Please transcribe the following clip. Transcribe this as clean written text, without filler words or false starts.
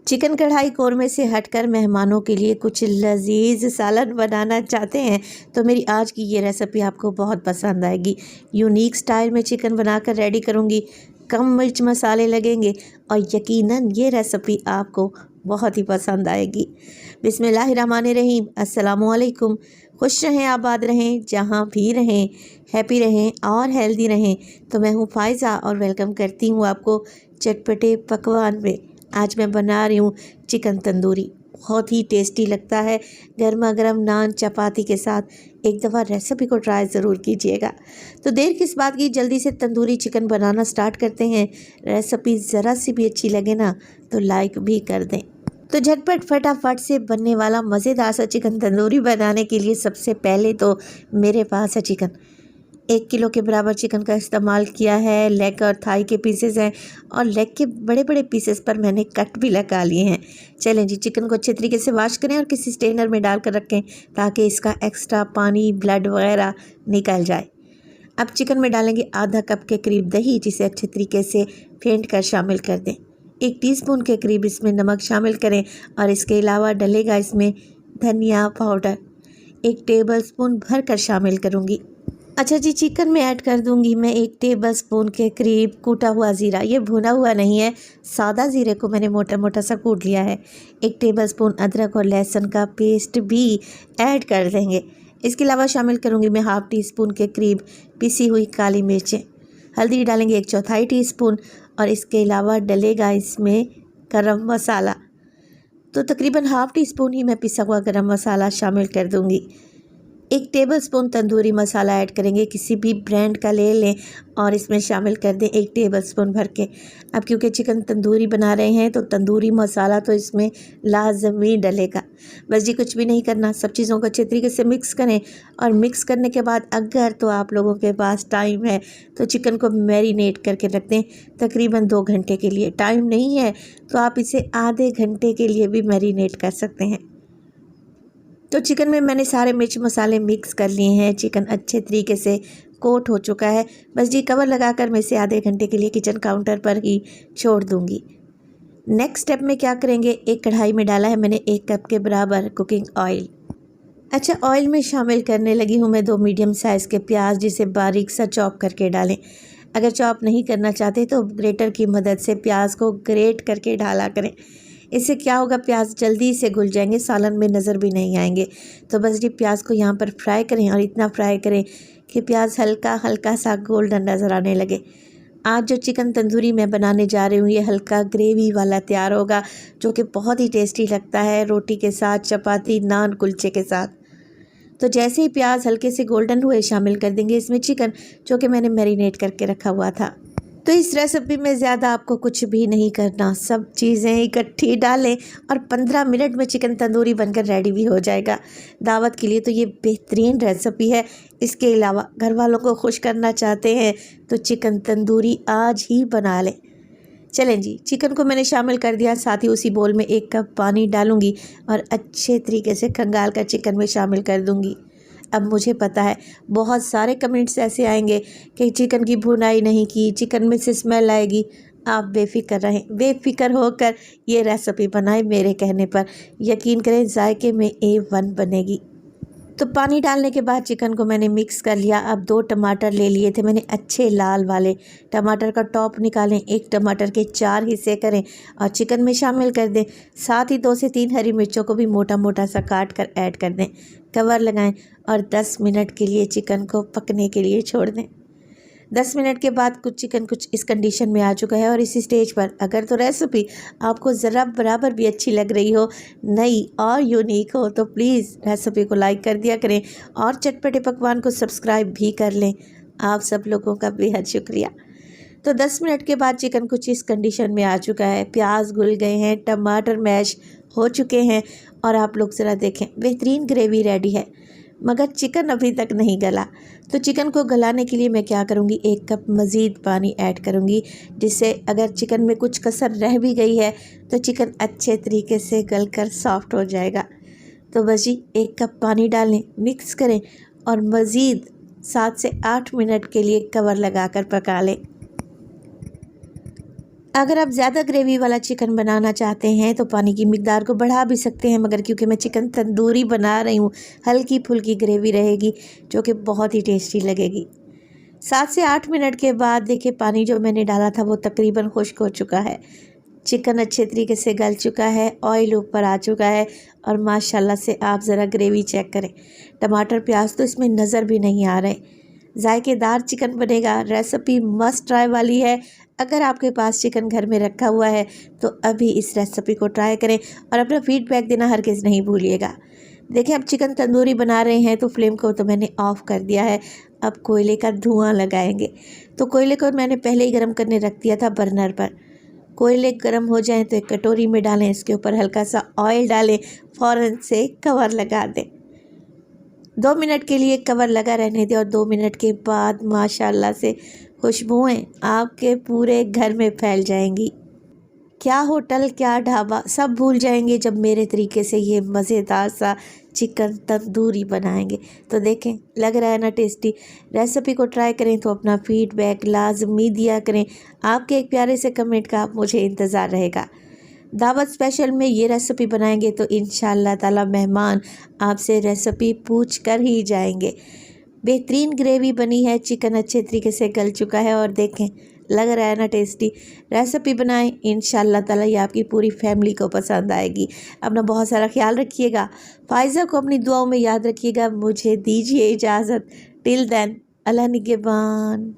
Chicken कढ़ाई कोरमे से हटकर मेहमानों के लिए कुछ लजीज सालन बनाना चाहते हैं तो मेरी आज की ये रेसिपी आपको बहुत पसंद आएगी। यूनिक स्टाइल में चिकन बनाकर रेडी करूँगी, कम मिर्च मसाले लगेंगे और यकीनन ये रेसिपी आपको बहुत ही पसंद आएगी। बिस्मिल्लाहिर्रहमानिर्रहीम, अस्सलामुअलैकुम। खुश रहें, आबाद रहें, जहाँ भी रहें, हैप्पी रहें और हेल्दी रहें। तो मैं हूँ फ़ायज़ा और वेलकम करती हूँ आपको चटपटे पकवान में। आज मैं बना रही हूँ चिकन तंदूरी। बहुत ही टेस्टी लगता है गर्मा गर्म नान चपाती के साथ। एक दफ़ा रेसिपी को ट्राई ज़रूर कीजिएगा। तो देर किस बात की, जल्दी से तंदूरी चिकन बनाना स्टार्ट करते हैं। रेसिपी ज़रा सी भी अच्छी लगे ना तो लाइक भी कर दें। तो झटपट फटाफट से बनने वाला मज़ेदार सा चिकन तंदूरी बनाने के लिए सबसे पहले तो मेरे पास है चिकन। 1 किलो के बराबर चिकन का इस्तेमाल किया है। लेग और थाई के पीसेस हैं और लेग के बड़े बड़े पीसेस पर मैंने कट भी लगा लिए हैं। चलें जी, चिकन को अच्छे तरीके से वॉश करें और किसी स्ट्रेनर में डाल कर रखें ताकि इसका एक्स्ट्रा पानी, ब्लड वगैरह निकल जाए। अब चिकन में डालेंगे आधा कप के करीब दही, जिसे अच्छे तरीके से फेंट कर शामिल कर दें। 1 टीस्पून के करीब इसमें नमक शामिल करें और इसके अलावा डलेगा इसमें धनिया पाउडर 1 टेबलस्पून भर कर शामिल करूँगी। अच्छा जी, चिकन में ऐड कर दूंगी मैं 1 टेबलस्पून के करीब कूटा हुआ ज़ीरा। ये भुना हुआ नहीं है, सादा ज़ीरे को मैंने मोटा मोटा सा कूट लिया है। 1 टेबलस्पून अदरक और लहसुन का पेस्ट भी ऐड कर देंगे। इसके अलावा शामिल करूंगी मैं ½ टीस्पून के करीब पिसी हुई काली मिर्चें। हल्दी डालेंगे 1/4 टीस्पून और इसके अलावा डलेगा इसमें गरम मसाला। तो तकरीबन ½ टीस्पून ही मैं पिसा हुआ गरम मसाला शामिल कर दूंगी। 1 टेबलस्पून तंदूरी मसाला ऐड करेंगे, किसी भी ब्रांड का ले लें और इसमें शामिल कर दें 1 टेबलस्पून भर के। अब क्योंकि चिकन तंदूरी बना रहे हैं तो तंदूरी मसाला तो इसमें लाजमी डलेगा। बस जी, कुछ भी नहीं करना, सब चीज़ों को अच्छे तरीके से मिक्स करें और मिक्स करने के बाद अगर तो आप लोगों के पास टाइम है तो चिकन को मैरिनेट करके रख दें तकरीबन 2 घंटे के लिए। टाइम नहीं है तो आप इसे आधे घंटे के लिए भी मैरिनेट कर सकते हैं। तो चिकन में मैंने सारे मिर्च मसाले मिक्स कर लिए हैं। चिकन अच्छे तरीके से कोट हो चुका है। बस जी, कवर लगाकर मैं इसे आधे घंटे के लिए किचन काउंटर पर ही छोड़ दूंगी। नेक्स्ट स्टेप में क्या करेंगे, एक कढ़ाई में डाला है मैंने 1 कप के बराबर कुकिंग ऑयल। अच्छा, ऑयल में शामिल करने लगी हूँ मैं 2 मीडियम साइज़ के प्याज, जिसे बारीक सा चॉप करके डालें। अगर चॉप नहीं करना चाहते तो ग्रेटर की मदद से प्याज को ग्रेट करके डाला करें। इससे क्या होगा, प्याज जल्दी से घुल जाएंगे, सालन में नज़र भी नहीं आएंगे। तो बस जी, प्याज को यहाँ पर फ्राई करें और इतना फ्राई करें कि प्याज हल्का हल्का सा गोल्डन नज़र आने लगे। आज जो चिकन तंदूरी मैं बनाने जा रही हूँ ये हल्का ग्रेवी वाला तैयार होगा, जो कि बहुत ही टेस्टी लगता है रोटी के साथ, चपाती, नान, कुलचे के साथ। तो जैसे ही प्याज हल्के से गोल्डन हुए शामिल कर देंगे इसमें चिकन, जो कि मैंने मैरिनेट करके रखा हुआ था। तो इस रेसिपी में ज़्यादा आपको कुछ भी नहीं करना, सब चीज़ें इकट्ठी डालें और 15 मिनट में चिकन तंदूरी बनकर रेडी भी हो जाएगा। दावत के लिए तो ये बेहतरीन रेसिपी है। इसके अलावा घर वालों को खुश करना चाहते हैं तो चिकन तंदूरी आज ही बना लें। चलें जी, चिकन को मैंने शामिल कर दिया, साथ ही उसी बोल में 1 कप पानी डालूंगी और अच्छे तरीके से खंगाल कर चिकन में शामिल कर दूंगी। अब मुझे पता है बहुत सारे कमेंट्स ऐसे आएंगे कि चिकन की भुनाई नहीं की, चिकन में से स्मेल आएगी। आप बेफिक्र रहें, बेफिक्र होकर ये रेसिपी बनाएं मेरे कहने पर। यकीन करें, जायके में A1 बनेगी। तो पानी डालने के बाद चिकन को मैंने मिक्स कर लिया। अब 2 टमाटर ले लिए थे मैंने, अच्छे लाल वाले। टमाटर का टॉप निकालें, 1 टमाटर के 4 हिस्से करें और चिकन में शामिल कर दें। साथ ही 2 से 3 हरी मिर्चों को भी मोटा मोटा सा काट कर ऐड कर दें। कवर लगाएं और 10 मिनट के लिए चिकन को पकने के लिए छोड़ दें। 10 मिनट के बाद चिकन कुछ इस कंडीशन में आ चुका है और इसी स्टेज पर अगर तो रेसिपी आपको ज़रा बराबर भी अच्छी लग रही हो, नई और यूनिक हो, तो प्लीज़ रेसिपी को लाइक कर दिया करें और चटपटे पकवान को सब्सक्राइब भी कर लें। आप सब लोगों का बेहद शुक्रिया। तो 10 मिनट के बाद चिकन कुछ इस कंडीशन में आ चुका है। प्याज घुल गए हैं, टमाटर मैश हो चुके हैं और आप लोग ज़रा देखें, बेहतरीन ग्रेवी रेडी है। मगर चिकन अभी तक नहीं गला। तो चिकन को गलाने के लिए मैं क्या करूँगी, 1 कप मज़ीद पानी ऐड करूँगी, जिससे अगर चिकन में कुछ कसर रह भी गई है तो चिकन अच्छे तरीके से गलकर सॉफ्ट हो जाएगा। तो बस जी, 1 कप पानी डालें, मिक्स करें और मज़ीद 7 से 8 मिनट के लिए कवर लगाकर पका लें। अगर आप ज़्यादा ग्रेवी वाला चिकन बनाना चाहते हैं तो पानी की मिकदार को बढ़ा भी सकते हैं, मगर क्योंकि मैं चिकन तंदूरी बना रही हूँ, हल्की फुल्की ग्रेवी रहेगी जो कि बहुत ही टेस्टी लगेगी। 7 से 8 मिनट के बाद देखिए पानी जो मैंने डाला था वो तकरीबन खुश्क हो चुका है। चिकन अच्छे तरीके से गल चुका है, ऑयल ऊपर आ चुका है और माशाल्लाह से आप ज़रा ग्रेवी चेक करें। टमाटर प्याज तो इसमें नज़र भी नहीं आ रहे। जायकेदार चिकन बनेगा। रेसिपी मस्ट ट्राई वाली है। अगर आपके पास चिकन घर में रखा हुआ है तो अभी इस रेसिपी को ट्राई करें और अपना फीडबैक देना हरगिज़ नहीं भूलिएगा। देखिए अब चिकन तंदूरी बना रहे हैं तो फ्लेम को तो मैंने ऑफ़ कर दिया है। अब कोयले का धुआं लगाएंगे। तो कोयले को मैंने पहले ही गर्म करने रख दिया था बर्नर पर। कोयले गर्म हो जाएं तो एक कटोरी में डालें, इसके ऊपर हल्का सा ऑयल डालें, फ़ौरन से कवर लगा दें। 2 मिनट के लिए कवर लगा रहने दें और 2 मिनट के बाद माशाल्लाह से खुशबुएं आपके पूरे घर में फैल जाएंगी। क्या होटल क्या ढाबा सब भूल जाएंगे जब मेरे तरीके से ये मज़ेदार सा चिकन तंदूरी बनाएंगे। तो देखें लग रहा है ना टेस्टी। रेसिपी को ट्राई करें तो अपना फीडबैक लाजमी दिया करें। आपके एक प्यारे से कमेंट का मुझे इंतज़ार रहेगा। दावत स्पेशल में ये रेसिपी बनाएंगे तो इंशाअल्लाह ताला मेहमान आपसे रेसिपी पूछ कर ही जाएंगे। बेहतरीन ग्रेवी बनी है, चिकन अच्छे तरीके से गल चुका है और देखें लग रहा है ना टेस्टी। रेसिपी बनाएं, इंशाअल्लाह ताला ये आपकी पूरी फैमिली को पसंद आएगी। अपना बहुत सारा ख्याल रखिएगा। फ़ाइज़ा को अपनी दुआओं में याद रखिएगा। मुझे दीजिए इजाज़त। टिल देन अल्लाह निगहबान।